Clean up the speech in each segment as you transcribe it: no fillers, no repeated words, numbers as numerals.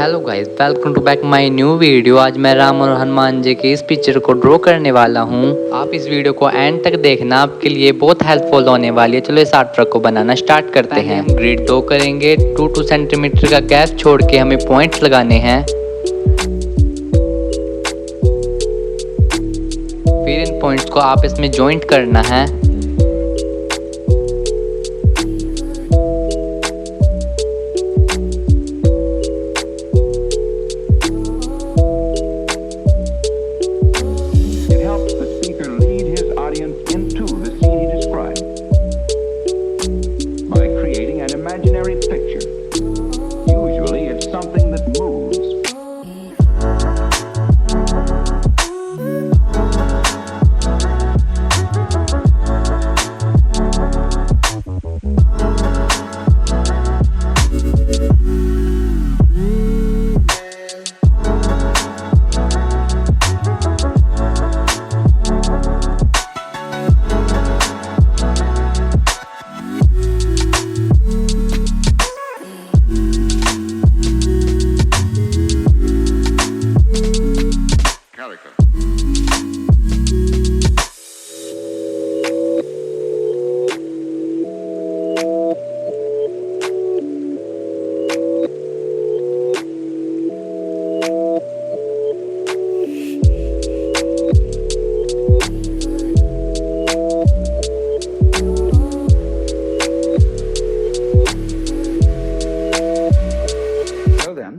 Hello guys, welcome to back my new video. आज मैं राम और हनुमान जी की इस पिक्चर को ड्रॉ करने वाला हूँ। आप इस वीडियो को एंड तक देखना, आपके लिए बहुत हेल्पफुल होने वाली है। चलो इस आर्ट वर्क को बनाना स्टार्ट करते हैं। हम ग्रिड ड्रॉ करेंगे। 2 सेंटीमीटर का गैप छोड़ के हमें पॉइंट्स लगाने हैं। फिर इन पॉइंट्स को आपस में जॉइंट करना है। Into the scene he described by creating an imaginary picture. Usually it's something that moves.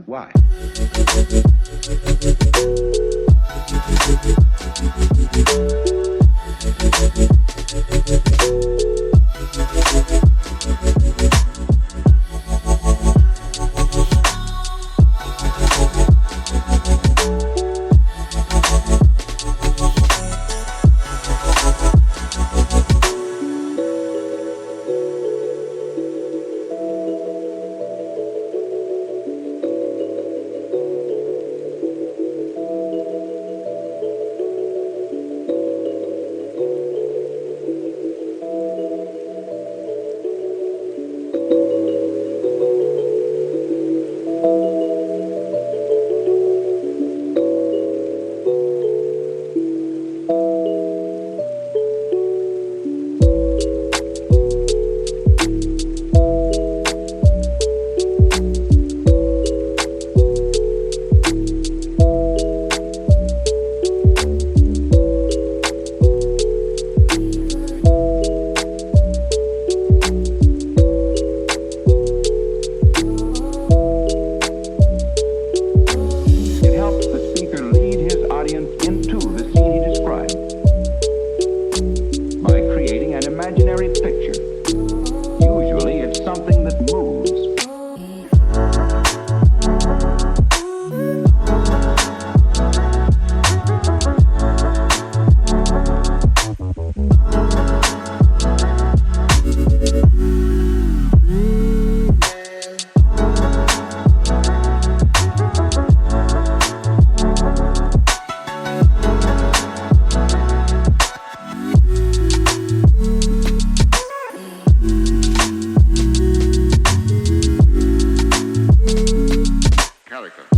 Why? Into the scene he described by creating an imaginary picture. Usually it's something that moves. Calico.